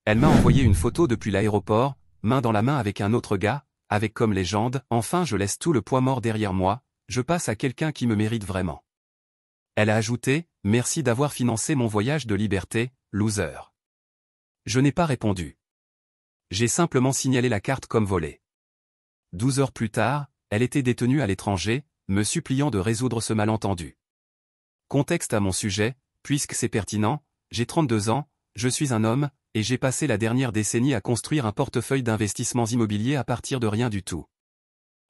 Elle m'a envoyé une photo depuis l'aéroport, main dans la main avec un autre gars, avec comme légende, enfin je laisse tout le poids mort derrière moi, je passe à quelqu'un qui me mérite vraiment. Elle a ajouté, merci d'avoir financé mon voyage de liberté, loser. Je n'ai pas répondu. J'ai simplement signalé la carte comme volée. 12 heures plus tard, elle était détenue à l'étranger, me suppliant de résoudre ce malentendu. Contexte à mon sujet, puisque c'est pertinent, j'ai 32 ans, je suis un homme, et j'ai passé la dernière décennie à construire un portefeuille d'investissements immobiliers à partir de rien du tout.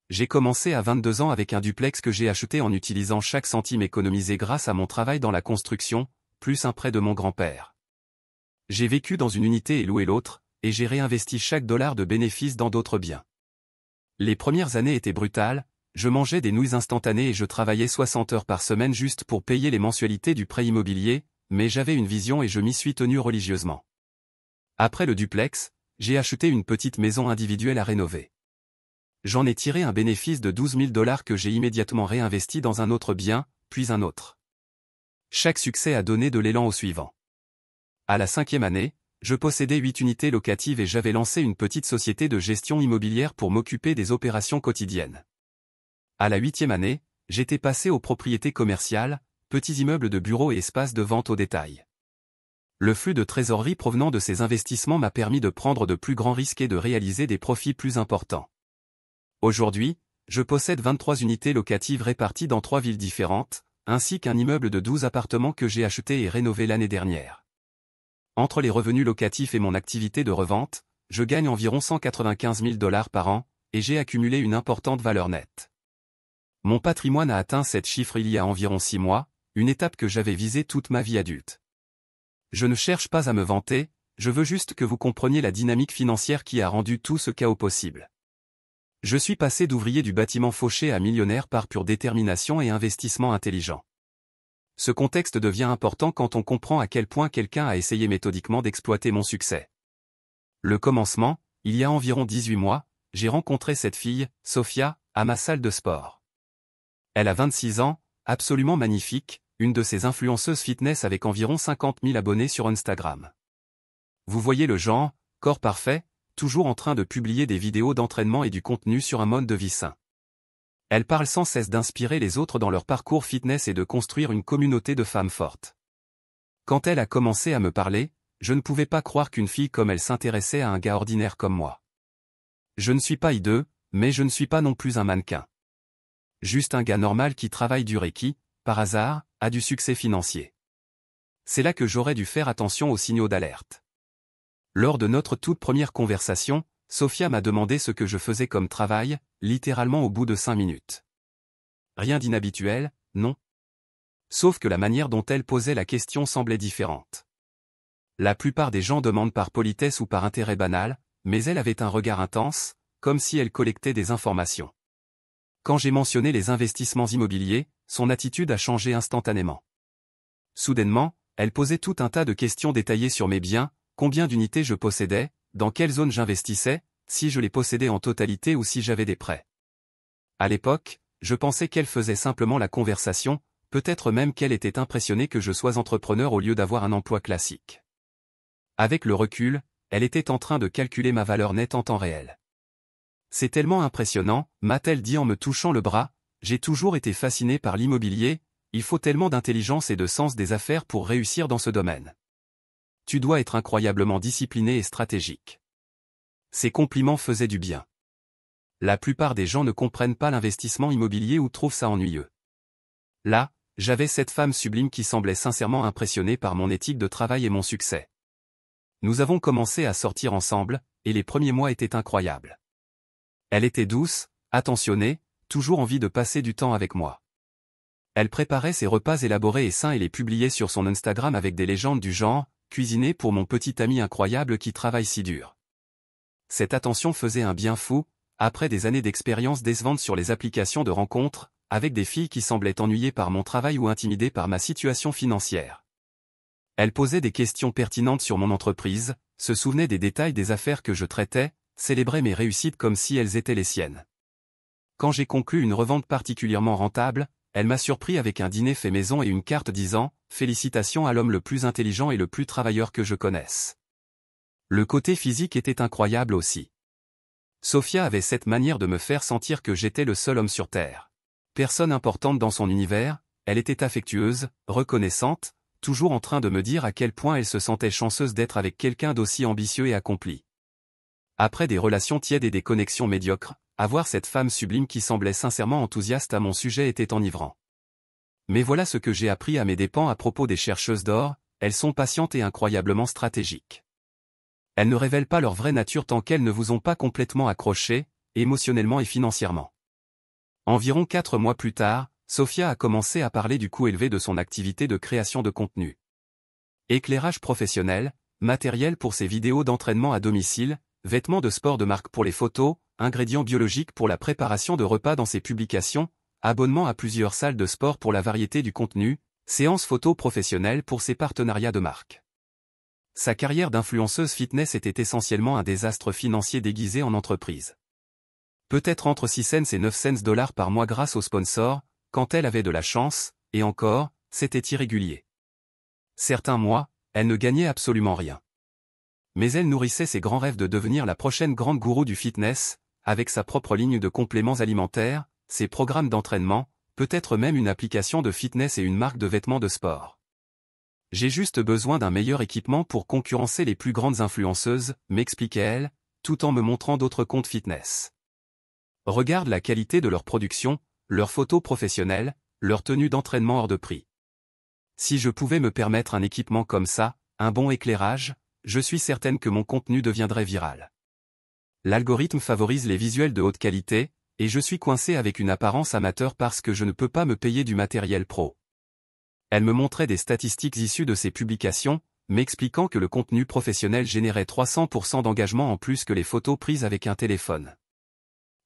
J'ai commencé à 22 ans avec un duplex que j'ai acheté en utilisant chaque centime économisé grâce à mon travail dans la construction, plus un prêt de mon grand-père. J'ai vécu dans une unité et loué l'autre, et j'ai réinvesti chaque dollar de bénéfice dans d'autres biens. Les premières années étaient brutales, je mangeais des nouilles instantanées et je travaillais 60 heures par semaine juste pour payer les mensualités du prêt immobilier, mais j'avais une vision et je m'y suis tenu religieusement. Après le duplex, j'ai acheté une petite maison individuelle à rénover. J'en ai tiré un bénéfice de 12 000 $ que j'ai immédiatement réinvesti dans un autre bien, puis un autre. Chaque succès a donné de l'élan au suivant. À la 5e année, je possédais 8 unités locatives et j'avais lancé une petite société de gestion immobilière pour m'occuper des opérations quotidiennes. À la 8e année, j'étais passé aux propriétés commerciales, petits immeubles de bureaux et espaces de vente au détail. Le flux de trésorerie provenant de ces investissements m'a permis de prendre de plus grands risques et de réaliser des profits plus importants. Aujourd'hui, je possède 23 unités locatives réparties dans 3 villes différentes, ainsi qu'un immeuble de 12 appartements que j'ai acheté et rénové l'année dernière. Entre les revenus locatifs et mon activité de revente, je gagne environ 195 000 $ par an, et j'ai accumulé une importante valeur nette. Mon patrimoine a atteint cette chiffre il y a environ 6 mois, une étape que j'avais visée toute ma vie adulte. Je ne cherche pas à me vanter, je veux juste que vous compreniez la dynamique financière qui a rendu tout ce chaos possible. Je suis passé d'ouvrier du bâtiment fauché à millionnaire par pure détermination et investissement intelligent. Ce contexte devient important quand on comprend à quel point quelqu'un a essayé méthodiquement d'exploiter mon succès. Le commencement, il y a environ 18 mois, j'ai rencontré cette fille, Sophia, à ma salle de sport. Elle a 26 ans, absolument magnifique, une de ces influenceuses fitness avec environ 50 000 abonnés sur Instagram. Vous voyez le genre, corps parfait, toujours en train de publier des vidéos d'entraînement et du contenu sur un mode de vie sain. Elle parle sans cesse d'inspirer les autres dans leur parcours fitness et de construire une communauté de femmes fortes. Quand elle a commencé à me parler, je ne pouvais pas croire qu'une fille comme elle s'intéressait à un gars ordinaire comme moi. Je ne suis pas hideux, mais je ne suis pas non plus un mannequin. Juste un gars normal qui travaille dur et qui, par hasard, a du succès financier. C'est là que j'aurais dû faire attention aux signaux d'alerte. Lors de notre toute première conversation, Sophia m'a demandé ce que je faisais comme travail, littéralement au bout de 5 minutes. Rien d'inhabituel, non. Sauf que la manière dont elle posait la question semblait différente. La plupart des gens demandent par politesse ou par intérêt banal, mais elle avait un regard intense, comme si elle collectait des informations. Quand j'ai mentionné les investissements immobiliers, son attitude a changé instantanément. Soudainement, elle posait tout un tas de questions détaillées sur mes biens, combien d'unités je possédais, dans quelle zone j'investissais, si je les possédais en totalité ou si j'avais des prêts. À l'époque, je pensais qu'elle faisait simplement la conversation, peut-être même qu'elle était impressionnée que je sois entrepreneur au lieu d'avoir un emploi classique. Avec le recul, elle était en train de calculer ma valeur nette en temps réel. C'est tellement impressionnant, m'a-t-elle dit en me touchant le bras, j'ai toujours été fasciné par l'immobilier, il faut tellement d'intelligence et de sens des affaires pour réussir dans ce domaine. Tu dois être incroyablement discipliné et stratégique. Ces compliments faisaient du bien. La plupart des gens ne comprennent pas l'investissement immobilier ou trouvent ça ennuyeux. Là, j'avais cette femme sublime qui semblait sincèrement impressionnée par mon éthique de travail et mon succès. Nous avons commencé à sortir ensemble, et les premiers mois étaient incroyables. Elle était douce, attentionnée, toujours envie de passer du temps avec moi. Elle préparait ses repas élaborés et sains et les publiait sur son Instagram avec des légendes du genre « Cuisiner pour mon petit ami incroyable qui travaille si dur ». Cette attention faisait un bien fou, après des années d'expérience décevantes sur les applications de rencontres, avec des filles qui semblaient ennuyées par mon travail ou intimidées par ma situation financière. Elle posait des questions pertinentes sur mon entreprise, se souvenait des détails des affaires que je traitais, célébrait mes réussites comme si elles étaient les siennes. Quand j'ai conclu une revente particulièrement rentable, elle m'a surpris avec un dîner fait maison et une carte disant « Félicitations à l'homme le plus intelligent et le plus travailleur que je connaisse ». Le côté physique était incroyable aussi. Sophia avait cette manière de me faire sentir que j'étais le seul homme sur Terre. Personne importante dans son univers, elle était affectueuse, reconnaissante, toujours en train de me dire à quel point elle se sentait chanceuse d'être avec quelqu'un d'aussi ambitieux et accompli. Après des relations tièdes et des connexions médiocres, avoir cette femme sublime qui semblait sincèrement enthousiaste à mon sujet était enivrant. Mais voilà ce que j'ai appris à mes dépens à propos des chercheuses d'or, elles sont patientes et incroyablement stratégiques. Elles ne révèlent pas leur vraie nature tant qu'elles ne vous ont pas complètement accroché, émotionnellement et financièrement. Environ 4 mois plus tard, Sophia a commencé à parler du coût élevé de son activité de création de contenu. Éclairage professionnel, matériel pour ses vidéos d'entraînement à domicile, vêtements de sport de marque pour les photos, ingrédients biologiques pour la préparation de repas dans ses publications, abonnement à plusieurs salles de sport pour la variété du contenu, séances photos professionnelles pour ses partenariats de marque. Sa carrière d'influenceuse fitness était essentiellement un désastre financier déguisé en entreprise. Peut-être entre 6 cents et 9 cents dollars par mois grâce aux sponsors, quand elle avait de la chance, et encore, c'était irrégulier. Certains mois, elle ne gagnait absolument rien. Mais elle nourrissait ses grands rêves de devenir la prochaine grande gourou du fitness, avec sa propre ligne de compléments alimentaires, ses programmes d'entraînement, peut-être même une application de fitness et une marque de vêtements de sport. J'ai juste besoin d'un meilleur équipement pour concurrencer les plus grandes influenceuses, m'expliquait-elle, tout en me montrant d'autres comptes fitness. Regarde la qualité de leur production, leurs photos professionnelles, leur tenue d'entraînement hors de prix. Si je pouvais me permettre un équipement comme ça, un bon éclairage, je suis certaine que mon contenu deviendrait viral. L'algorithme favorise les visuels de haute qualité, et je suis coincé avec une apparence amateur parce que je ne peux pas me payer du matériel pro. Elle me montrait des statistiques issues de ses publications, m'expliquant que le contenu professionnel générait 300% d'engagement en plus que les photos prises avec un téléphone.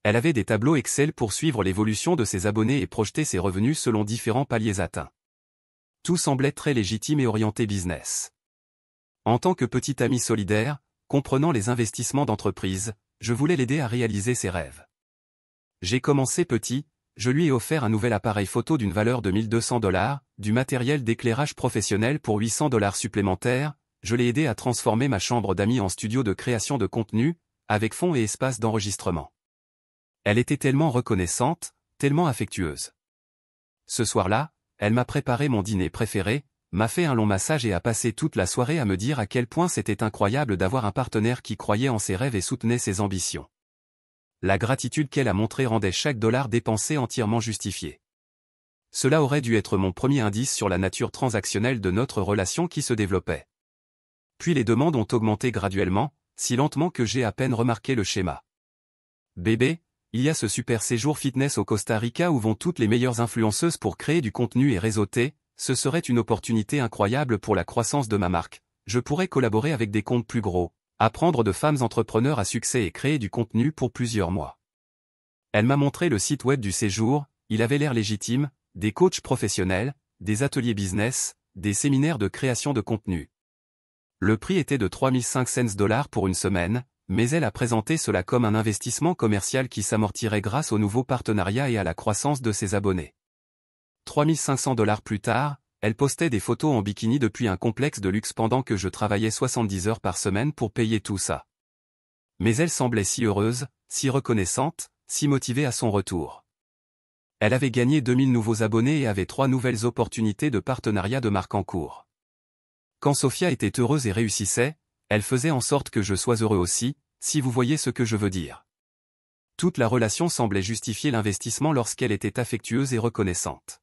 Elle avait des tableaux Excel pour suivre l'évolution de ses abonnés et projeter ses revenus selon différents paliers atteints. Tout semblait très légitime et orienté business. En tant que petit ami solidaire, comprenant les investissements d'entreprise, je voulais l'aider à réaliser ses rêves. J'ai commencé petit, je lui ai offert un nouvel appareil photo d'une valeur de 1200 $, du matériel d'éclairage professionnel pour 800 $ supplémentaires, je l'ai aidé à transformer ma chambre d'amis en studio de création de contenu, avec fond et espace d'enregistrement. Elle était tellement reconnaissante, tellement affectueuse. Ce soir-là, elle m'a préparé mon dîner préféré, m'a fait un long massage et a passé toute la soirée à me dire à quel point c'était incroyable d'avoir un partenaire qui croyait en ses rêves et soutenait ses ambitions. La gratitude qu'elle a montrée rendait chaque dollar dépensé entièrement justifié. Cela aurait dû être mon premier indice sur la nature transactionnelle de notre relation qui se développait. Puis les demandes ont augmenté graduellement, si lentement que j'ai à peine remarqué le schéma. Bébé, il y a ce super séjour fitness au Costa Rica où vont toutes les meilleures influenceuses pour créer du contenu et réseauter, ce serait une opportunité incroyable pour la croissance de ma marque. Je pourrais collaborer avec des comptes plus gros, apprendre de femmes entrepreneurs à succès et créer du contenu pour plusieurs mois. Elle m'a montré le site web du séjour, il avait l'air légitime, des coachs professionnels, des ateliers business, des séminaires de création de contenu. Le prix était de 3500 $ pour une semaine, mais elle a présenté cela comme un investissement commercial qui s'amortirait grâce aux nouveaux partenariats et à la croissance de ses abonnés. 3500 $ plus tard, elle postait des photos en bikini depuis un complexe de luxe pendant que je travaillais 70 heures par semaine pour payer tout ça. Mais elle semblait si heureuse, si reconnaissante, si motivée à son retour. Elle avait gagné 2000 nouveaux abonnés et avait 3 nouvelles opportunités de partenariat de marque en cours. Quand Sophia était heureuse et réussissait, elle faisait en sorte que je sois heureux aussi, si vous voyez ce que je veux dire. Toute la relation semblait justifier l'investissement lorsqu'elle était affectueuse et reconnaissante.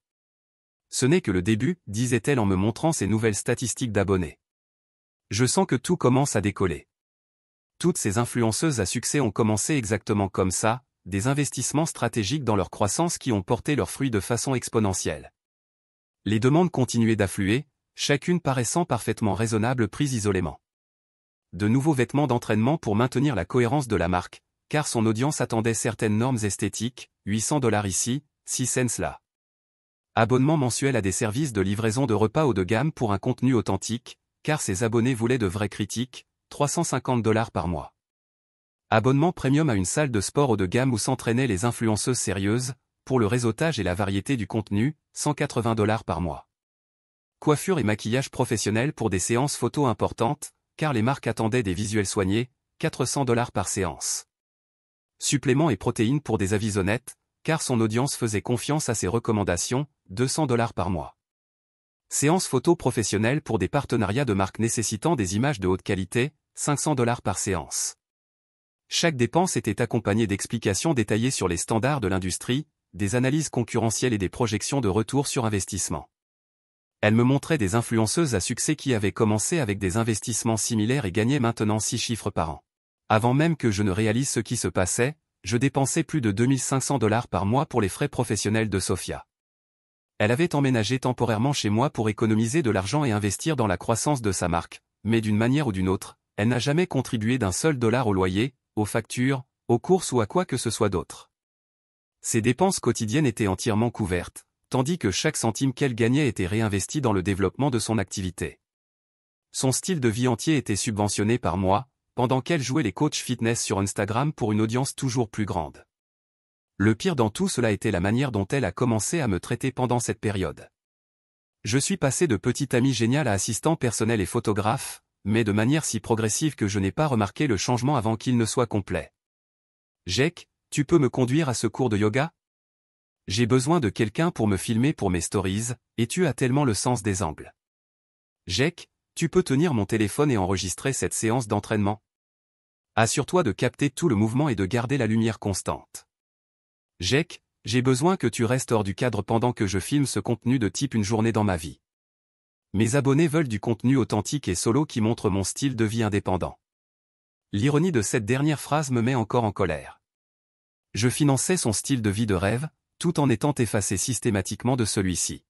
Ce n'est que le début, disait-elle en me montrant ses nouvelles statistiques d'abonnés. Je sens que tout commence à décoller. Toutes ces influenceuses à succès ont commencé exactement comme ça, des investissements stratégiques dans leur croissance qui ont porté leurs fruits de façon exponentielle. Les demandes continuaient d'affluer, chacune paraissant parfaitement raisonnable prise isolément. De nouveaux vêtements d'entraînement pour maintenir la cohérence de la marque, car son audience attendait certaines normes esthétiques, 800 $ ici, 6 cents là. Abonnement mensuel à des services de livraison de repas haut de gamme pour un contenu authentique, car ses abonnés voulaient de vraies critiques, 350 $ par mois. Abonnement premium à une salle de sport haut de gamme où s'entraînaient les influenceuses sérieuses, pour le réseautage et la variété du contenu, 180 $ par mois. Coiffure et maquillage professionnel pour des séances photos importantes, car les marques attendaient des visuels soignés, 400$ par séance. Suppléments et protéines pour des avis honnêtes, car son audience faisait confiance à ses recommandations, 200$ par mois. Séances photo professionnelles pour des partenariats de marques nécessitant des images de haute qualité, 500$ par séance. Chaque dépense était accompagnée d'explications détaillées sur les standards de l'industrie, des analyses concurrentielles et des projections de retour sur investissement. Elle me montrait des influenceuses à succès qui avaient commencé avec des investissements similaires et gagnaient maintenant 6 chiffres par an. Avant même que je ne réalise ce qui se passait, je dépensais plus de 2500$ par mois pour les frais professionnels de Sophia. Elle avait emménagé temporairement chez moi pour économiser de l'argent et investir dans la croissance de sa marque, mais d'une manière ou d'une autre, elle n'a jamais contribué d'un seul dollar au loyer, aux factures, aux courses ou à quoi que ce soit d'autre. Ses dépenses quotidiennes étaient entièrement couvertes, tandis que chaque centime qu'elle gagnait était réinvesti dans le développement de son activité. Son style de vie entier était subventionné par moi, pendant qu'elle jouait les coachs fitness sur Instagram pour une audience toujours plus grande. Le pire dans tout cela était la manière dont elle a commencé à me traiter pendant cette période. Je suis passé de petit ami génial à assistant personnel et photographe, mais de manière si progressive que je n'ai pas remarqué le changement avant qu'il ne soit complet. Jake, tu peux me conduire à ce cours de yoga? J'ai besoin de quelqu'un pour me filmer pour mes stories, et tu as tellement le sens des angles. Jake, tu peux tenir mon téléphone et enregistrer cette séance d'entraînement? Assure-toi de capter tout le mouvement et de garder la lumière constante. Jake, j'ai besoin que tu restes hors du cadre pendant que je filme ce contenu de type une journée dans ma vie. Mes abonnés veulent du contenu authentique et solo qui montre mon style de vie indépendant. L'ironie de cette dernière phrase me met encore en colère. Je finançais son style de vie de rêve, tout en étant effacé systématiquement de celui-ci.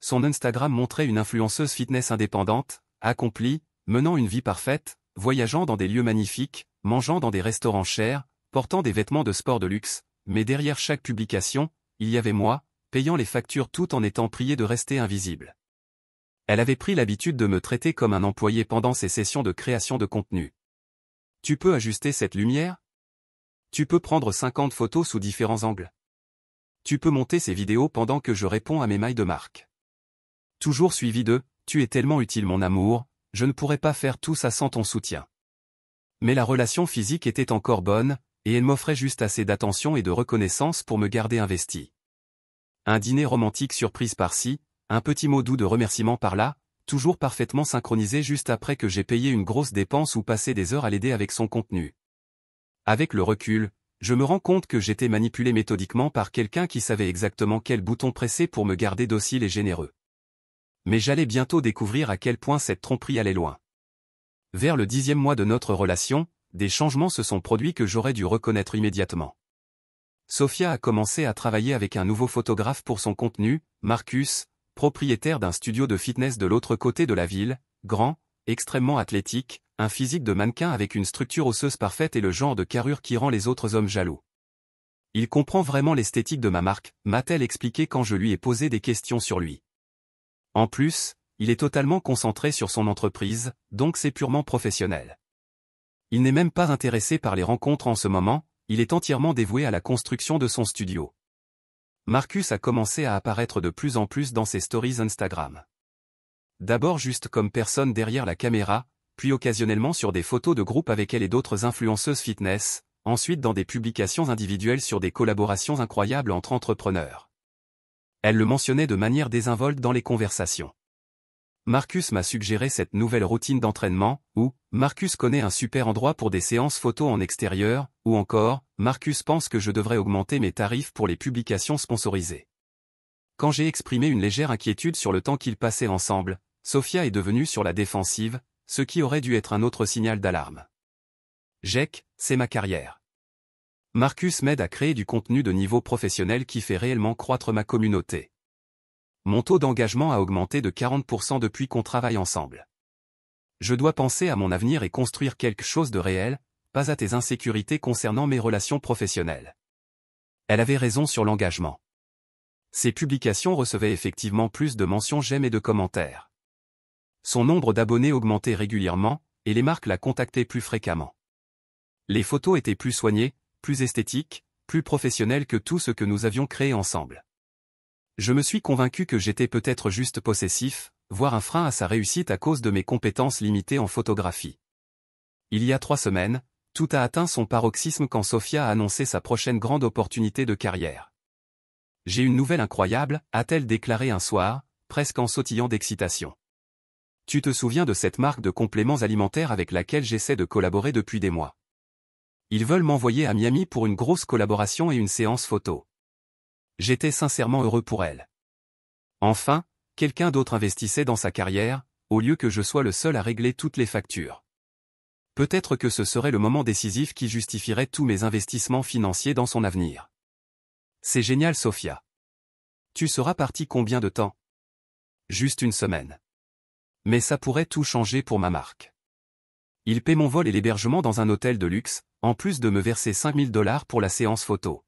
Son Instagram montrait une influenceuse fitness indépendante, accomplie, menant une vie parfaite, voyageant dans des lieux magnifiques, mangeant dans des restaurants chers, portant des vêtements de sport de luxe, mais derrière chaque publication, il y avait moi, payant les factures tout en étant prié de rester invisible. Elle avait pris l'habitude de me traiter comme un employé pendant ses sessions de création de contenu. Tu peux ajuster cette lumière? Tu peux prendre 50 photos sous différents angles. Tu peux monter ces vidéos pendant que je réponds à mes mails de marque. Toujours suivi de « Tu es tellement utile mon amour, je ne pourrais pas faire tout ça sans ton soutien ». Mais la relation physique était encore bonne, et elle m'offrait juste assez d'attention et de reconnaissance pour me garder investi. Un dîner romantique surprise par-ci, un petit mot doux de remerciement par-là, toujours parfaitement synchronisé juste après que j'ai payé une grosse dépense ou passé des heures à l'aider avec son contenu. Avec le recul, je me rends compte que j'étais manipulé méthodiquement par quelqu'un qui savait exactement quel bouton presser pour me garder docile et généreux. Mais j'allais bientôt découvrir à quel point cette tromperie allait loin. Vers le 10e mois de notre relation, des changements se sont produits que j'aurais dû reconnaître immédiatement. Sophia a commencé à travailler avec un nouveau photographe pour son contenu, Marcus, propriétaire d'un studio de fitness de l'autre côté de la ville, grand, extrêmement athlétique, un physique de mannequin avec une structure osseuse parfaite et le genre de carrure qui rend les autres hommes jaloux. Il comprend vraiment l'esthétique de ma marque, m'a-t-elle expliqué quand je lui ai posé des questions sur lui. En plus, il est totalement concentré sur son entreprise, donc c'est purement professionnel. Il n'est même pas intéressé par les rencontres en ce moment, il est entièrement dévoué à la construction de son studio. Marcus a commencé à apparaître de plus en plus dans ses stories Instagram. D'abord juste comme personne derrière la caméra, puis occasionnellement sur des photos de groupe avec elle et d'autres influenceuses fitness, ensuite dans des publications individuelles sur des collaborations incroyables entre entrepreneurs. Elle le mentionnait de manière désinvolte dans les conversations. Marcus m'a suggéré cette nouvelle routine d'entraînement, ou Marcus connaît un super endroit pour des séances photos en extérieur, ou encore, Marcus pense que je devrais augmenter mes tarifs pour les publications sponsorisées. Quand j'ai exprimé une légère inquiétude sur le temps qu'ils passaient ensemble, Sophia est devenue sur la défensive, ce qui aurait dû être un autre signal d'alarme. Jake, c'est ma carrière. Marcus m'aide à créer du contenu de niveau professionnel qui fait réellement croître ma communauté. Mon taux d'engagement a augmenté de 40% depuis qu'on travaille ensemble. Je dois penser à mon avenir et construire quelque chose de réel, pas à tes insécurités concernant mes relations professionnelles. Elle avait raison sur l'engagement. Ses publications recevaient effectivement plus de mentions j'aime et de commentaires. Son nombre d'abonnés augmentait régulièrement, et les marques la contactaient plus fréquemment. Les photos étaient plus soignées, plus esthétiques, plus professionnelles que tout ce que nous avions créé ensemble. Je me suis convaincu que j'étais peut-être juste possessif, voire un frein à sa réussite à cause de mes compétences limitées en photographie. Il y a 3 semaines, tout a atteint son paroxysme quand Sophia a annoncé sa prochaine grande opportunité de carrière. « J'ai une nouvelle incroyable », a-t-elle déclaré un soir, presque en sautillant d'excitation. « Tu te souviens de cette marque de compléments alimentaires avec laquelle j'essaie de collaborer depuis des mois? Ils veulent m'envoyer à Miami pour une grosse collaboration et une séance photo. » J'étais sincèrement heureux pour elle. Enfin, quelqu'un d'autre investissait dans sa carrière, au lieu que je sois le seul à régler toutes les factures. Peut-être que ce serait le moment décisif qui justifierait tous mes investissements financiers dans son avenir. C'est génial, Sophia. Tu seras partie combien de temps? Juste 1 semaine. Mais ça pourrait tout changer pour ma marque. Il paie mon vol et l'hébergement dans un hôtel de luxe, en plus de me verser 5 000 $ pour la séance photo.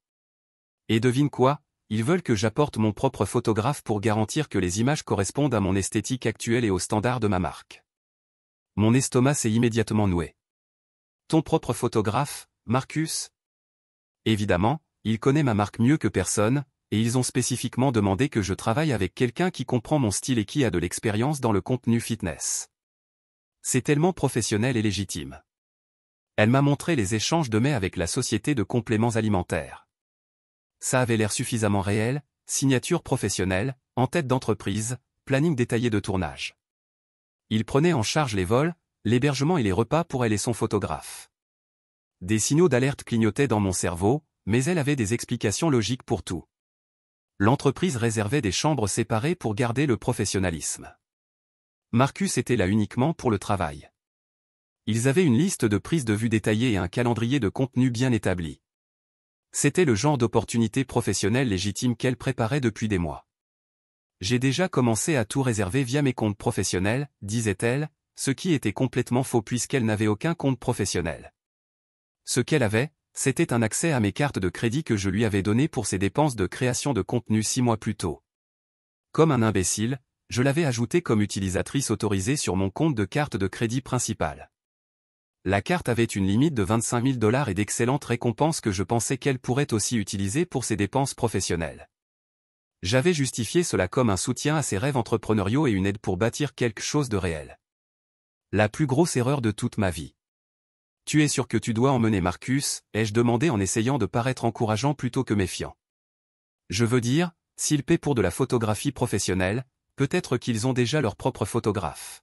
Et devine quoi? Ils veulent que j'apporte mon propre photographe pour garantir que les images correspondent à mon esthétique actuelle et aux standards de ma marque. Mon estomac s'est immédiatement noué. Ton propre photographe, Marcus? Évidemment, il connaît ma marque mieux que personne, et ils ont spécifiquement demandé que je travaille avec quelqu'un qui comprend mon style et qui a de l'expérience dans le contenu fitness. C'est tellement professionnel et légitime. Elle m'a montré les échanges de mai avec la société de compléments alimentaires. Ça avait l'air suffisamment réel, signature professionnelle, en tête d'entreprise, planning détaillé de tournage. Il prenait en charge les vols, l'hébergement et les repas pour elle et son photographe. Des signaux d'alerte clignotaient dans mon cerveau, mais elle avait des explications logiques pour tout. L'entreprise réservait des chambres séparées pour garder le professionnalisme. Marcus était là uniquement pour le travail. Ils avaient une liste de prises de vue détaillée et un calendrier de contenu bien établi. C'était le genre d'opportunité professionnelle légitime qu'elle préparait depuis des mois. J'ai déjà commencé à tout réserver via mes comptes professionnels, disait-elle, ce qui était complètement faux puisqu'elle n'avait aucun compte professionnel. Ce qu'elle avait, c'était un accès à mes cartes de crédit que je lui avais données pour ses dépenses de création de contenu 6 mois plus tôt. Comme un imbécile, je l'avais ajoutée comme utilisatrice autorisée sur mon compte de carte de crédit principal. La carte avait une limite de 25 000 $ et d'excellentes récompenses que je pensais qu'elle pourrait aussi utiliser pour ses dépenses professionnelles. J'avais justifié cela comme un soutien à ses rêves entrepreneuriaux et une aide pour bâtir quelque chose de réel. La plus grosse erreur de toute ma vie. Tu es sûr que tu dois emmener Marcus, ai-je demandé en essayant de paraître encourageant plutôt que méfiant. Je veux dire, s'ils paient pour de la photographie professionnelle, peut-être qu'ils ont déjà leur propre photographe.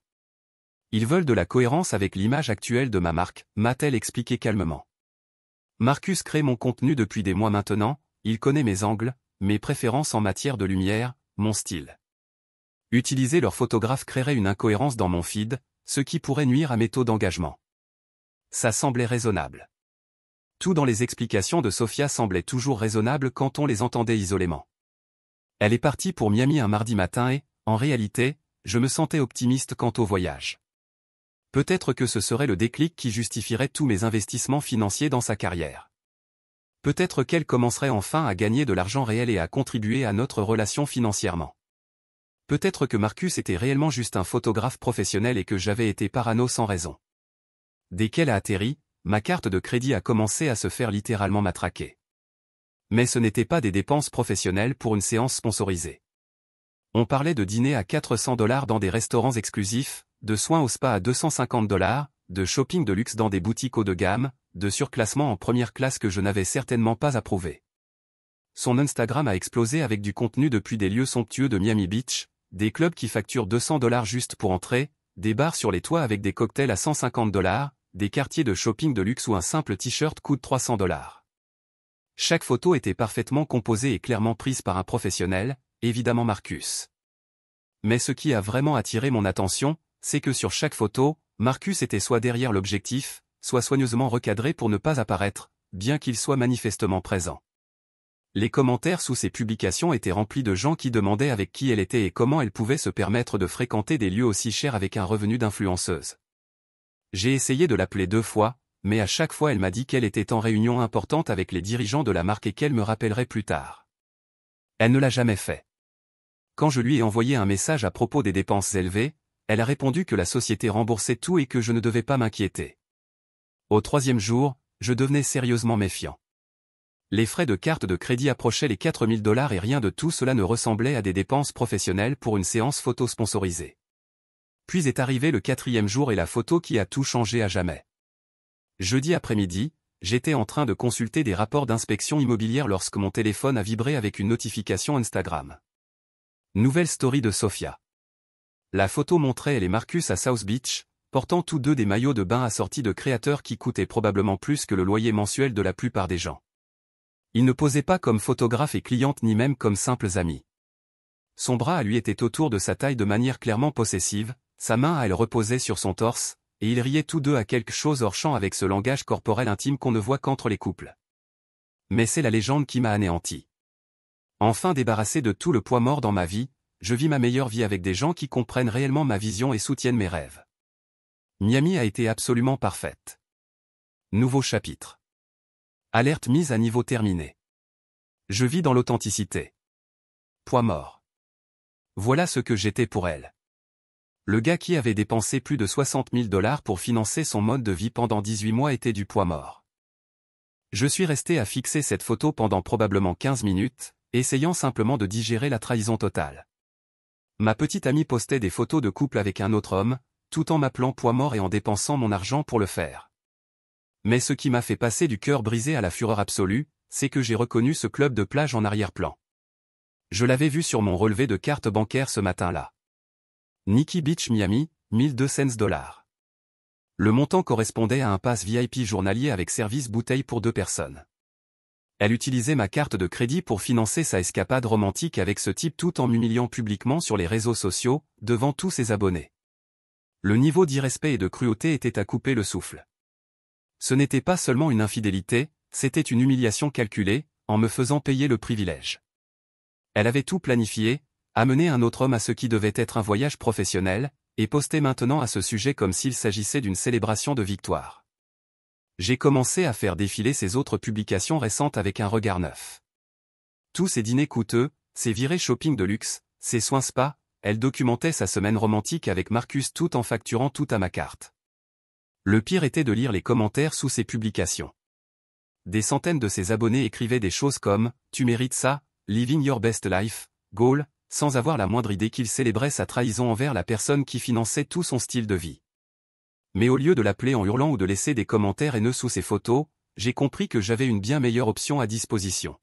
Ils veulent de la cohérence avec l'image actuelle de ma marque, m'a-t-elle expliqué calmement. Marcus crée mon contenu depuis des mois maintenant, il connaît mes angles, mes préférences en matière de lumière, mon style. Utiliser leur photographe créerait une incohérence dans mon feed, ce qui pourrait nuire à mes taux d'engagement. Ça semblait raisonnable. Tout dans les explications de Sophia semblait toujours raisonnable quand on les entendait isolément. Elle est partie pour Miami un mardi matin et, en réalité, je me sentais optimiste quant au voyage. Peut-être que ce serait le déclic qui justifierait tous mes investissements financiers dans sa carrière. Peut-être qu'elle commencerait enfin à gagner de l'argent réel et à contribuer à notre relation financièrement. Peut-être que Marcus était réellement juste un photographe professionnel et que j'avais été parano sans raison. Dès qu'elle a atterri, ma carte de crédit a commencé à se faire littéralement matraquer. Mais ce n'était pas des dépenses professionnelles pour une séance sponsorisée. On parlait de dîner à 400 $ dans des restaurants exclusifs, de soins au spa à 250 $, de shopping de luxe dans des boutiques haut de gamme, de surclassement en première classe que je n'avais certainement pas approuvé. Son Instagram a explosé avec du contenu depuis des lieux somptueux de Miami Beach, des clubs qui facturent 200 $ juste pour entrer, des bars sur les toits avec des cocktails à 150 $, des quartiers de shopping de luxe où un simple t-shirt coûte 300 $. Chaque photo était parfaitement composée et clairement prise par un professionnel, évidemment Marcus. Mais ce qui a vraiment attiré mon attention, c'est que sur chaque photo, Marcus était soit derrière l'objectif, soit soigneusement recadré pour ne pas apparaître, bien qu'il soit manifestement présent. Les commentaires sous ces publications étaient remplis de gens qui demandaient avec qui elle était et comment elle pouvait se permettre de fréquenter des lieux aussi chers avec un revenu d'influenceuse. J'ai essayé de l'appeler 2 fois, mais à chaque fois elle m'a dit qu'elle était en réunion importante avec les dirigeants de la marque et qu'elle me rappellerait plus tard. Elle ne l'a jamais fait. Quand je lui ai envoyé un message à propos des dépenses élevées, elle a répondu que la société remboursait tout et que je ne devais pas m'inquiéter. Au 3e jour, je devenais sérieusement méfiant. Les frais de carte de crédit approchaient les 4 000 $ et rien de tout cela ne ressemblait à des dépenses professionnelles pour une séance photo sponsorisée. Puis est arrivé le 4e jour et la photo qui a tout changé à jamais. Jeudi après-midi, j'étais en train de consulter des rapports d'inspection immobilière lorsque mon téléphone a vibré avec une notification Instagram. Nouvelle story de Sophia. La photo montrait elle et Marcus à South Beach, portant tous deux des maillots de bain assortis de créateurs qui coûtaient probablement plus que le loyer mensuel de la plupart des gens. Ils ne posaient pas comme photographe et cliente ni même comme simples amis. Son bras à lui était autour de sa taille de manière clairement possessive, sa main à elle reposait sur son torse, et ils riaient tous deux à quelque chose hors champ avec ce langage corporel intime qu'on ne voit qu'entre les couples. Mais c'est la légende qui m'a anéanti. Enfin débarrassé de tout le poids mort dans ma vie, je vis ma meilleure vie avec des gens qui comprennent réellement ma vision et soutiennent mes rêves. Miami a été absolument parfaite. Nouveau chapitre. Alerte mise à niveau terminé. Je vis dans l'authenticité. Poids mort. Voilà ce que j'étais pour elle. Le gars qui avait dépensé plus de 60 000 $ pour financer son mode de vie pendant 18 mois était du poids mort. Je suis resté à fixer cette photo pendant probablement 15 minutes, essayant simplement de digérer la trahison totale. Ma petite amie postait des photos de couple avec un autre homme, tout en m'appelant poids mort et en dépensant mon argent pour le faire. Mais ce qui m'a fait passer du cœur brisé à la fureur absolue, c'est que j'ai reconnu ce club de plage en arrière-plan. Je l'avais vu sur mon relevé de carte bancaire ce matin-là. Nikki Beach Miami, 1200 $. Le montant correspondait à un pass VIP journalier avec service bouteille pour 2 personnes. Elle utilisait ma carte de crédit pour financer sa escapade romantique avec ce type tout en m'humiliant publiquement sur les réseaux sociaux, devant tous ses abonnés. Le niveau d'irrespect et de cruauté était à couper le souffle. Ce n'était pas seulement une infidélité, c'était une humiliation calculée, en me faisant payer le privilège. Elle avait tout planifié, amené un autre homme à ce qui devait être un voyage professionnel, et postait maintenant à ce sujet comme s'il s'agissait d'une célébration de victoire. J'ai commencé à faire défiler ses autres publications récentes avec un regard neuf. Tous ces dîners coûteux, ces virées shopping de luxe, ces soins spa, elle documentait sa semaine romantique avec Marcus tout en facturant tout à ma carte. Le pire était de lire les commentaires sous ces publications. Des centaines de ses abonnés écrivaient des choses comme « Tu mérites ça, living your best life, goal », sans avoir la moindre idée qu'il célébrait sa trahison envers la personne qui finançait tout son style de vie. Mais au lieu de l'appeler en hurlant ou de laisser des commentaires haineux sous ses photos, j'ai compris que j'avais une bien meilleure option à disposition.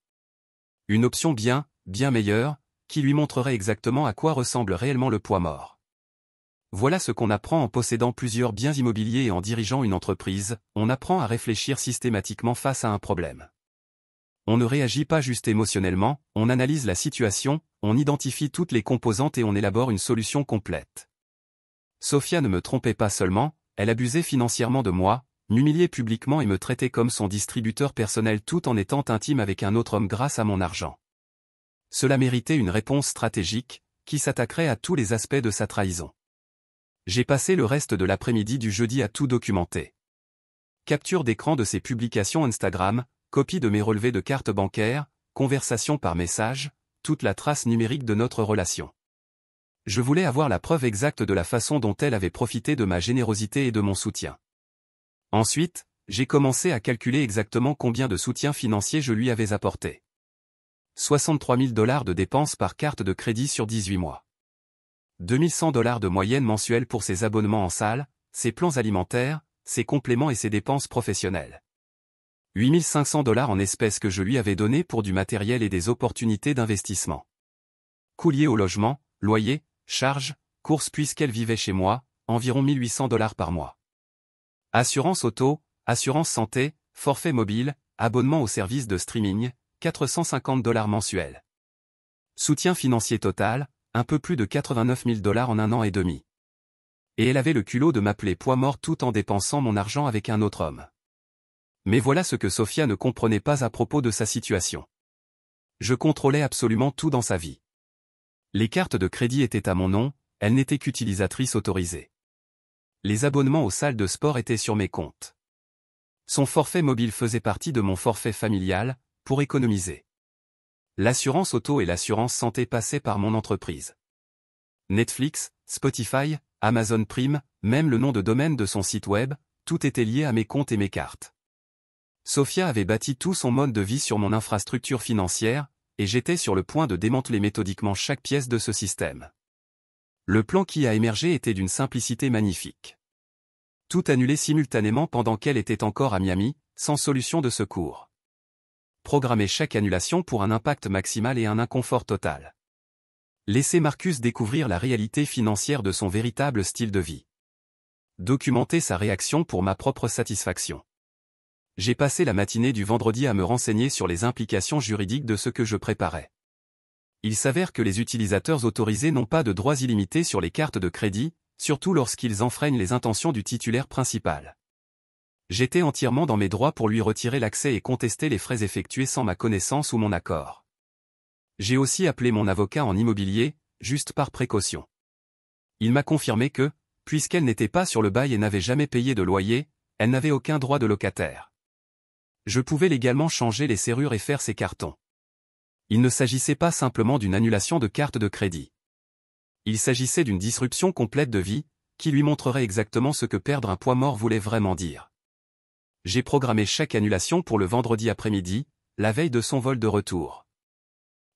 Une option bien meilleure, qui lui montrerait exactement à quoi ressemble réellement le poids mort. Voilà ce qu'on apprend en possédant plusieurs biens immobiliers et en dirigeant une entreprise, on apprend à réfléchir systématiquement face à un problème. On ne réagit pas juste émotionnellement, on analyse la situation, on identifie toutes les composantes et on élabore une solution complète. Sophia ne me trompait pas seulement, elle abusait financièrement de moi, m'humiliait publiquement et me traitait comme son distributeur personnel tout en étant intime avec un autre homme grâce à mon argent. Cela méritait une réponse stratégique, qui s'attaquerait à tous les aspects de sa trahison. J'ai passé le reste de l'après-midi du jeudi à tout documenter. Capture d'écran de ses publications Instagram, copie de mes relevés de carte bancaire, conversation par message, toute la trace numérique de notre relation. Je voulais avoir la preuve exacte de la façon dont elle avait profité de ma générosité et de mon soutien. Ensuite, j'ai commencé à calculer exactement combien de soutien financier je lui avais apporté. 63 000 $ de dépenses par carte de crédit sur 18 mois. 2100 $ de moyenne mensuelle pour ses abonnements en salle, ses plans alimentaires, ses compléments et ses dépenses professionnelles. 8500 $ en espèces que je lui avais données pour du matériel et des opportunités d'investissement. Coûts liés au logement, loyer, charges, courses puisqu'elle vivait chez moi, environ 1800 $ par mois. Assurance auto, assurance santé, forfait mobile, abonnement au service de streaming, 450 $ mensuels. Soutien financier total, un peu plus de 89 000 $ en 1 an et demi. Et elle avait le culot de m'appeler poids mort tout en dépensant mon argent avec un autre homme. Mais voilà ce que Sophia ne comprenait pas à propos de sa situation. Je contrôlais absolument tout dans sa vie. Les cartes de crédit étaient à mon nom, elle n'était qu'utilisatrice autorisée. Les abonnements aux salles de sport étaient sur mes comptes. Son forfait mobile faisait partie de mon forfait familial, pour économiser. L'assurance auto et l'assurance santé passaient par mon entreprise. Netflix, Spotify, Amazon Prime, même le nom de domaine de son site web, tout était lié à mes comptes et mes cartes. Sophia avait bâti tout son mode de vie sur mon infrastructure financière, et j'étais sur le point de démanteler méthodiquement chaque pièce de ce système. Le plan qui a émergé était d'une simplicité magnifique. Tout annulé simultanément pendant qu'elle était encore à Miami, sans solution de secours. Programmer chaque annulation pour un impact maximal et un inconfort total. Laisser Marcus découvrir la réalité financière de son véritable style de vie. Documenter sa réaction pour ma propre satisfaction. J'ai passé la matinée du vendredi à me renseigner sur les implications juridiques de ce que je préparais. Il s'avère que les utilisateurs autorisés n'ont pas de droits illimités sur les cartes de crédit, surtout lorsqu'ils enfreignent les intentions du titulaire principal. J'étais entièrement dans mes droits pour lui retirer l'accès et contester les frais effectués sans ma connaissance ou mon accord. J'ai aussi appelé mon avocat en immobilier, juste par précaution. Il m'a confirmé que, puisqu'elle n'était pas sur le bail et n'avait jamais payé de loyer, elle n'avait aucun droit de locataire. Je pouvais légalement changer les serrures et faire ses cartons. Il ne s'agissait pas simplement d'une annulation de carte de crédit. Il s'agissait d'une disruption complète de vie, qui lui montrerait exactement ce que perdre un poids mort voulait vraiment dire. J'ai programmé chaque annulation pour le vendredi après-midi, la veille de son vol de retour.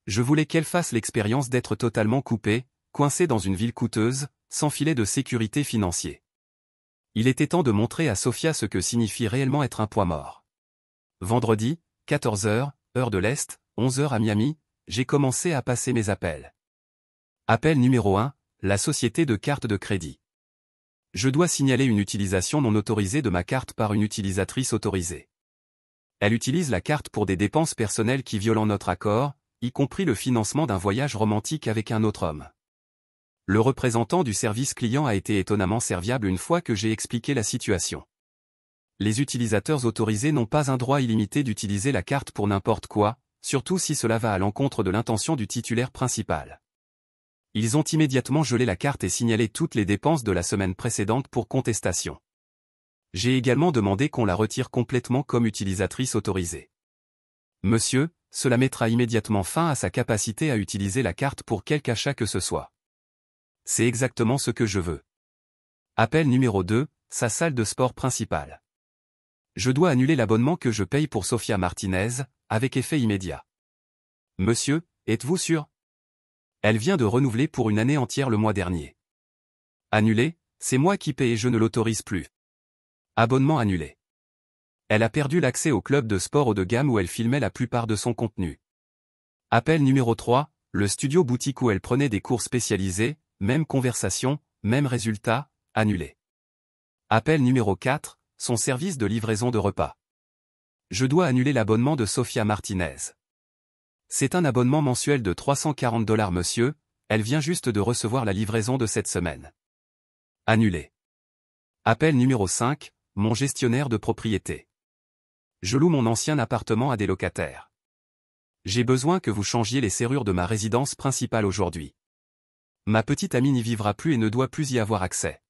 Je voulais qu'elle fasse l'expérience d'être totalement coupée, coincée dans une ville coûteuse, sans filet de sécurité financier. Il était temps de montrer à Sophia ce que signifie réellement être un poids mort. Vendredi, 14h, heure de l'Est, 11h à Miami, j'ai commencé à passer mes appels. Appel numéro 1, la société de carte de crédit. Je dois signaler une utilisation non autorisée de ma carte par une utilisatrice autorisée. Elle utilise la carte pour des dépenses personnelles qui violent notre accord, y compris le financement d'un voyage romantique avec un autre homme. Le représentant du service client a été étonnamment serviable une fois que j'ai expliqué la situation. Les utilisateurs autorisés n'ont pas un droit illimité d'utiliser la carte pour n'importe quoi, surtout si cela va à l'encontre de l'intention du titulaire principal. Ils ont immédiatement gelé la carte et signalé toutes les dépenses de la semaine précédente pour contestation. J'ai également demandé qu'on la retire complètement comme utilisatrice autorisée. Monsieur, cela mettra immédiatement fin à sa capacité à utiliser la carte pour quelque achat que ce soit. C'est exactement ce que je veux. Appel numéro 2, sa salle de sport principale. Je dois annuler l'abonnement que je paye pour Sophia Martinez, avec effet immédiat. Monsieur, êtes-vous sûr? Elle vient de renouveler pour une année entière le mois dernier. Annulé, c'est moi qui paie et je ne l'autorise plus. Abonnement annulé. Elle a perdu l'accès au club de sport haut de gamme où elle filmait la plupart de son contenu. Appel numéro 3, le studio boutique où elle prenait des cours spécialisés, même conversation, même résultat, annulé. Appel numéro 4, son service de livraison de repas. Je dois annuler l'abonnement de Sophia Martinez. C'est un abonnement mensuel de $340 monsieur, elle vient juste de recevoir la livraison de cette semaine. Annulé. Appel numéro 5, mon gestionnaire de propriété. Je loue mon ancien appartement à des locataires. J'ai besoin que vous changiez les serrures de ma résidence principale aujourd'hui. Ma petite amie n'y vivra plus et ne doit plus y avoir accès.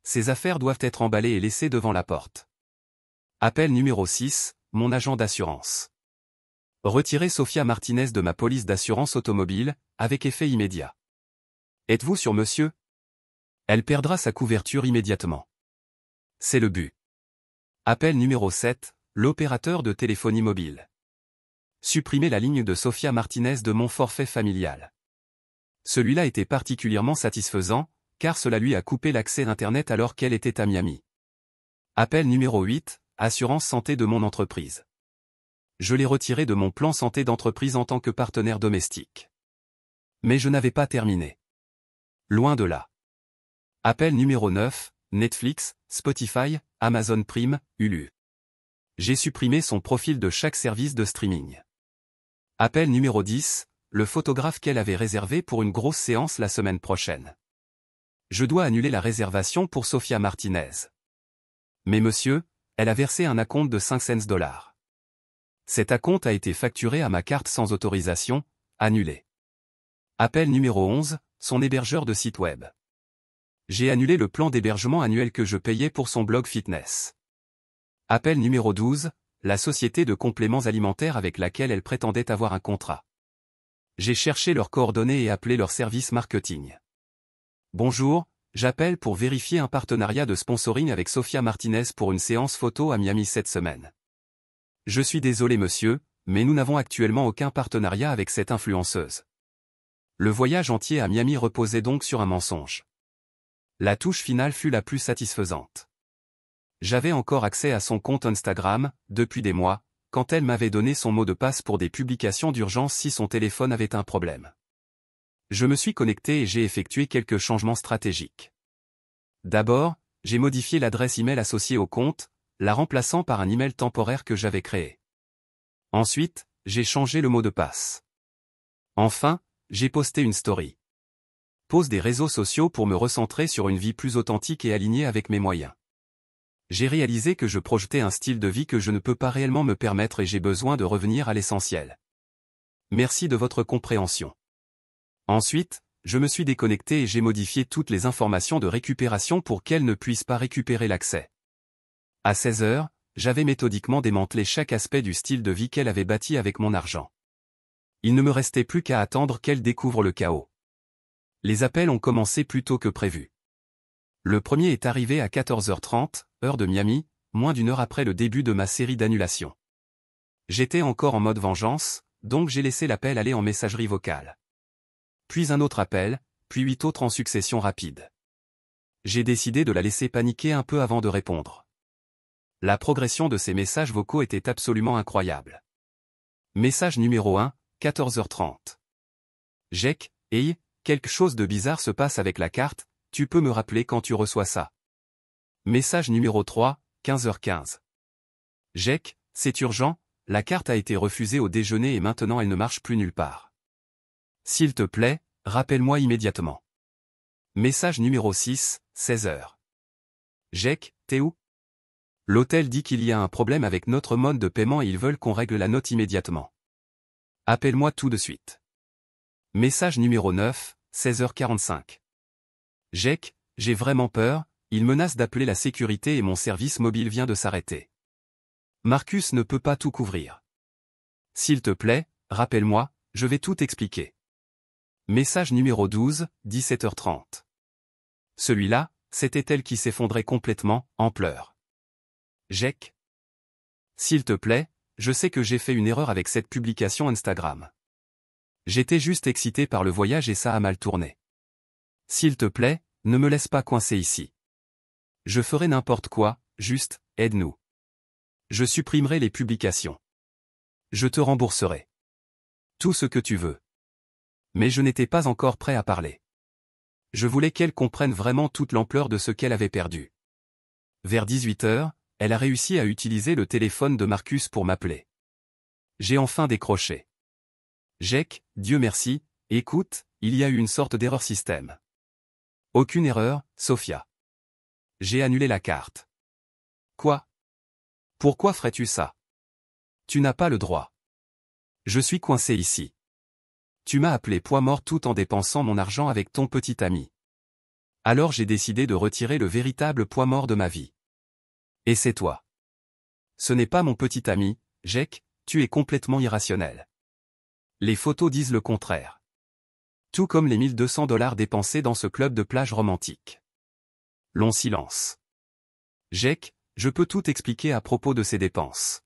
Ses affaires doivent être emballées et laissées devant la porte. Appel numéro 6, mon agent d'assurance. Retirez Sophia Martinez de ma police d'assurance automobile, avec effet immédiat. Êtes-vous sûr monsieur? Elle perdra sa couverture immédiatement. C'est le but. Appel numéro 7, l'opérateur de téléphonie mobile. Supprimez la ligne de Sophia Martinez de mon forfait familial. Celui-là était particulièrement satisfaisant, car cela lui a coupé l'accès Internet alors qu'elle était à Miami. Appel numéro 8, assurance santé de mon entreprise. Je l'ai retiré de mon plan santé d'entreprise en tant que partenaire domestique. Mais je n'avais pas terminé. Loin de là. Appel numéro 9, Netflix, Spotify, Amazon Prime, Hulu. J'ai supprimé son profil de chaque service de streaming. Appel numéro 10, le photographe qu'elle avait réservé pour une grosse séance la semaine prochaine. Je dois annuler la réservation pour Sophia Martinez. Mais monsieur, elle a versé un acompte de 500 $. Cet acompte a été facturé à ma carte sans autorisation, annulé. Appel numéro 11, son hébergeur de site web. J'ai annulé le plan d'hébergement annuel que je payais pour son blog fitness. Appel numéro 12, la société de compléments alimentaires avec laquelle elle prétendait avoir un contrat. J'ai cherché leurs coordonnées et appelé leur service marketing. Bonjour, j'appelle pour vérifier un partenariat de sponsoring avec Sophia Martinez pour une séance photo à Miami cette semaine. Je suis désolé monsieur, mais nous n'avons actuellement aucun partenariat avec cette influenceuse. Le voyage entier à Miami reposait donc sur un mensonge. La touche finale fut la plus satisfaisante. J'avais encore accès à son compte Instagram, depuis des mois, quand elle m'avait donné son mot de passe pour des publications d'urgence si son téléphone avait un problème. Je me suis connecté et j'ai effectué quelques changements stratégiques. D'abord, j'ai modifié l'adresse email associée au compte, la remplaçant par un email temporaire que j'avais créé. Ensuite, j'ai changé le mot de passe. Enfin, j'ai posté une story. Pause des réseaux sociaux pour me recentrer sur une vie plus authentique et alignée avec mes moyens. J'ai réalisé que je projetais un style de vie que je ne peux pas réellement me permettre et j'ai besoin de revenir à l'essentiel. Merci de votre compréhension. Ensuite, je me suis déconnecté et j'ai modifié toutes les informations de récupération pour qu'elle ne puisse pas récupérer l'accès. À 16 heures, j'avais méthodiquement démantelé chaque aspect du style de vie qu'elle avait bâti avec mon argent. Il ne me restait plus qu'à attendre qu'elle découvre le chaos. Les appels ont commencé plus tôt que prévu. Le premier est arrivé à 14h30, heure de Miami, moins d'une heure après le début de ma série d'annulations. J'étais encore en mode vengeance, donc j'ai laissé l'appel aller en messagerie vocale. Puis un autre appel, puis 8 autres en succession rapide. J'ai décidé de la laisser paniquer un peu avant de répondre. La progression de ces messages vocaux était absolument incroyable. Message numéro 1, 14h30. Jek, hey, quelque chose de bizarre se passe avec la carte, tu peux me rappeler quand tu reçois ça. Message numéro 3, 15h15. Jek, c'est urgent, la carte a été refusée au déjeuner et maintenant elle ne marche plus nulle part. S'il te plaît, rappelle-moi immédiatement. Message numéro 6, 16h. Jek, t'es où? L'hôtel dit qu'il y a un problème avec notre mode de paiement et ils veulent qu'on règle la note immédiatement. Appelle-moi tout de suite. Message numéro 9, 16h45. Jek, j'ai vraiment peur, il menace d'appeler la sécurité et mon service mobile vient de s'arrêter. Marcus ne peut pas tout couvrir. S'il te plaît, rappelle-moi, je vais tout expliquer. Message numéro 12, 17h30. Celui-là, c'était elle qui s'effondrait complètement, en pleurs. Jek. S'il te plaît, je sais que j'ai fait une erreur avec cette publication Instagram. J'étais juste excité par le voyage et ça a mal tourné. S'il te plaît, ne me laisse pas coincé ici. Je ferai n'importe quoi, juste, aide-nous. Je supprimerai les publications. Je te rembourserai. Tout ce que tu veux. Mais je n'étais pas encore prêt à parler. Je voulais qu'elle comprenne vraiment toute l'ampleur de ce qu'elle avait perdu. Vers 18h, elle a réussi à utiliser le téléphone de Marcus pour m'appeler. J'ai enfin décroché. Jek, Dieu merci, écoute, il y a eu une sorte d'erreur système. Aucune erreur, Sophia. J'ai annulé la carte. Quoi? Pourquoi ferais-tu ça? Tu n'as pas le droit. Je suis coincé ici. Tu m'as appelé poids mort tout en dépensant mon argent avec ton petit ami. Alors j'ai décidé de retirer le véritable poids mort de ma vie. Et c'est toi. Ce n'est pas mon petit ami, Jek, tu es complètement irrationnel. Les photos disent le contraire. Tout comme les $1200 dépensés dans ce club de plage romantique. Long silence. Jek, je peux tout expliquer à propos de ces dépenses.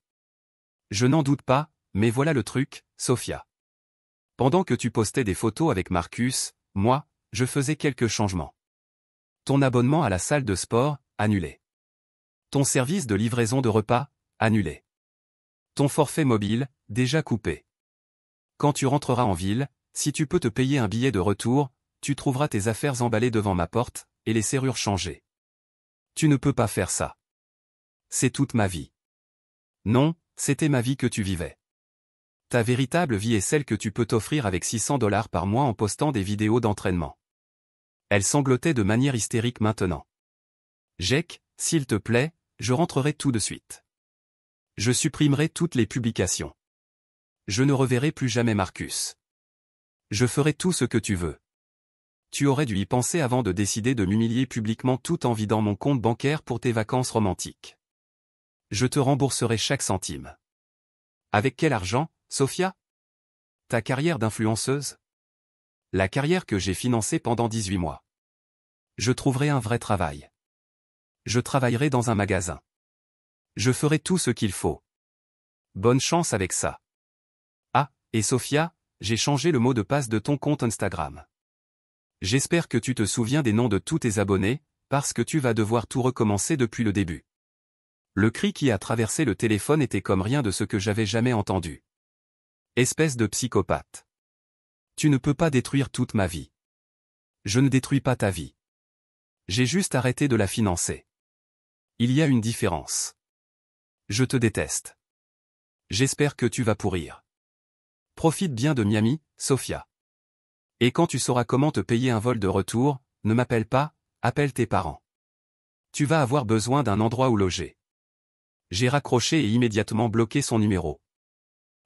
Je n'en doute pas, mais voilà le truc, Sophia. Pendant que tu postais des photos avec Marcus, moi, je faisais quelques changements. Ton abonnement à la salle de sport, annulé. Ton service de livraison de repas, annulé. Ton forfait mobile, déjà coupé. Quand tu rentreras en ville, si tu peux te payer un billet de retour, tu trouveras tes affaires emballées devant ma porte, et les serrures changées. Tu ne peux pas faire ça. C'est toute ma vie. Non, c'était ma vie que tu vivais. Ta véritable vie est celle que tu peux t'offrir avec $600 par mois en postant des vidéos d'entraînement. Elle sanglotait de manière hystérique maintenant. Jek, s'il te plaît, je rentrerai tout de suite. Je supprimerai toutes les publications. Je ne reverrai plus jamais Marcus. Je ferai tout ce que tu veux. Tu aurais dû y penser avant de décider de m'humilier publiquement tout en vidant mon compte bancaire pour tes vacances romantiques. Je te rembourserai chaque centime. Avec quel argent, Sophia? Ta carrière d'influenceuse? La carrière que j'ai financée pendant 18 mois. Je trouverai un vrai travail. Je travaillerai dans un magasin. Je ferai tout ce qu'il faut. Bonne chance avec ça. Ah, et Sophia, j'ai changé le mot de passe de ton compte Instagram. J'espère que tu te souviens des noms de tous tes abonnés, parce que tu vas devoir tout recommencer depuis le début. Le cri qui a traversé le téléphone était comme rien de ce que j'avais jamais entendu. Espèce de psychopathe. Tu ne peux pas détruire toute ma vie. Je ne détruis pas ta vie. J'ai juste arrêté de la financer. Il y a une différence. Je te déteste. J'espère que tu vas pourrir. Profite bien de Miami, Sophia. Et quand tu sauras comment te payer un vol de retour, ne m'appelle pas, appelle tes parents. Tu vas avoir besoin d'un endroit où loger. J'ai raccroché et immédiatement bloqué son numéro.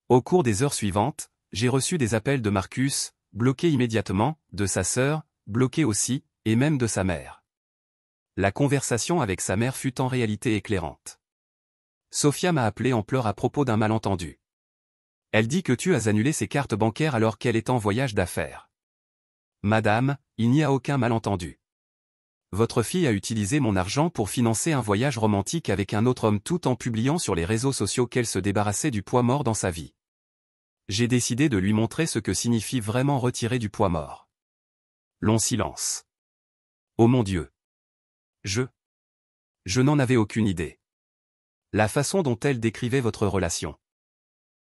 Au cours des heures suivantes, j'ai reçu des appels de Marcus, bloqué immédiatement, de sa sœur, bloqué aussi, et même de sa mère. La conversation avec sa mère fut en réalité éclairante. Sophia m'a appelé en pleurs à propos d'un malentendu. Elle dit que tu as annulé ses cartes bancaires alors qu'elle est en voyage d'affaires. Madame, il n'y a aucun malentendu. Votre fille a utilisé mon argent pour financer un voyage romantique avec un autre homme tout en publiant sur les réseaux sociaux qu'elle se débarrassait du poids mort dans sa vie. J'ai décidé de lui montrer ce que signifie vraiment retirer du poids mort. Long silence. Oh mon Dieu. Je n'en avais aucune idée. La façon dont elle décrivait votre relation.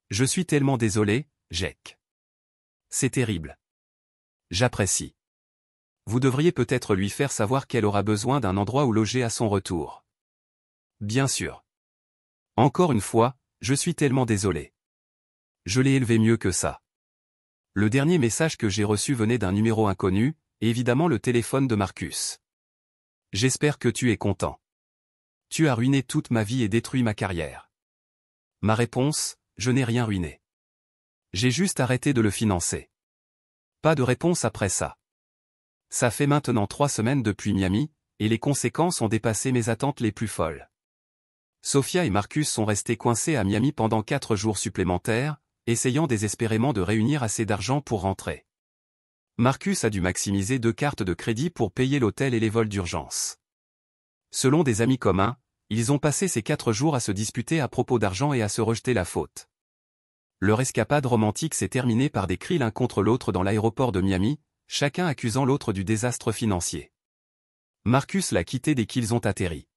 Je suis tellement désolé, Jack. C'est terrible. J'apprécie. Vous devriez peut-être lui faire savoir qu'elle aura besoin d'un endroit où loger à son retour. Bien sûr. Encore une fois, je suis tellement désolé. Je l'ai élevé mieux que ça. Le dernier message que j'ai reçu venait d'un numéro inconnu, évidemment le téléphone de Marcus. J'espère que tu es content. Tu as ruiné toute ma vie et détruit ma carrière. Ma réponse, je n'ai rien ruiné. J'ai juste arrêté de le financer. Pas de réponse après ça. Ça fait maintenant 3 semaines depuis Miami, et les conséquences ont dépassé mes attentes les plus folles. Sophia et Marcus sont restés coincés à Miami pendant 4 jours supplémentaires, essayant désespérément de réunir assez d'argent pour rentrer. Marcus a dû maximiser 2 cartes de crédit pour payer l'hôtel et les vols d'urgence. Selon des amis communs, ils ont passé ces 4 jours à se disputer à propos d'argent et à se rejeter la faute. Leur escapade romantique s'est terminée par des cris l'un contre l'autre dans l'aéroport de Miami, chacun accusant l'autre du désastre financier. Marcus l'a quitté dès qu'ils ont atterri.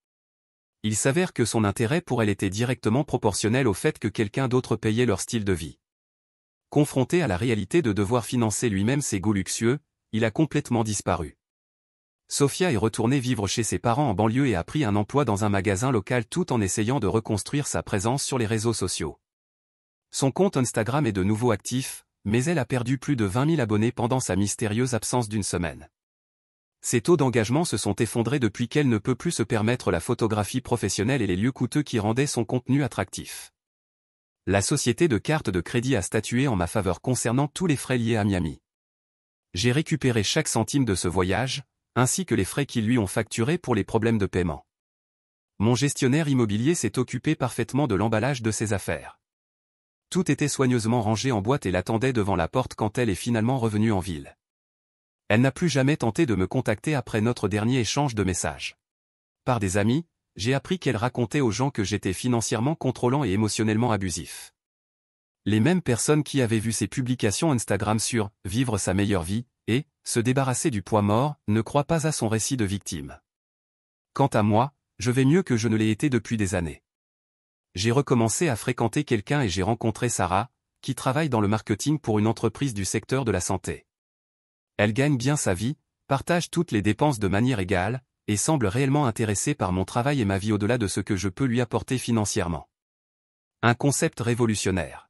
Il s'avère que son intérêt pour elle était directement proportionnel au fait que quelqu'un d'autre payait leur style de vie. Confronté à la réalité de devoir financer lui-même ses goûts luxueux, il a complètement disparu. Sophia est retournée vivre chez ses parents en banlieue et a pris un emploi dans un magasin local tout en essayant de reconstruire sa présence sur les réseaux sociaux. Son compte Instagram est de nouveau actif, mais elle a perdu plus de 20 000 abonnés pendant sa mystérieuse absence d'une semaine. Ses taux d'engagement se sont effondrés depuis qu'elle ne peut plus se permettre la photographie professionnelle et les lieux coûteux qui rendaient son contenu attractif. La société de cartes de crédit a statué en ma faveur concernant tous les frais liés à Miami. J'ai récupéré chaque centime de ce voyage, ainsi que les frais qu'ils lui ont facturés pour les problèmes de paiement. Mon gestionnaire immobilier s'est occupé parfaitement de l'emballage de ses affaires. Tout était soigneusement rangé en boîte et l'attendait devant la porte quand elle est finalement revenue en ville. Elle n'a plus jamais tenté de me contacter après notre dernier échange de messages. Par des amis, j'ai appris qu'elle racontait aux gens que j'étais financièrement contrôlant et émotionnellement abusif. Les mêmes personnes qui avaient vu ses publications Instagram sur « Vivre sa meilleure vie » et « Se débarrasser du poids mort » ne croient pas à son récit de victime. Quant à moi, je vais mieux que je ne l'ai été depuis des années. J'ai recommencé à fréquenter quelqu'un et j'ai rencontré Sarah, qui travaille dans le marketing pour une entreprise du secteur de la santé. Elle gagne bien sa vie, partage toutes les dépenses de manière égale, et semble réellement intéressée par mon travail et ma vie au-delà de ce que je peux lui apporter financièrement. Un concept révolutionnaire.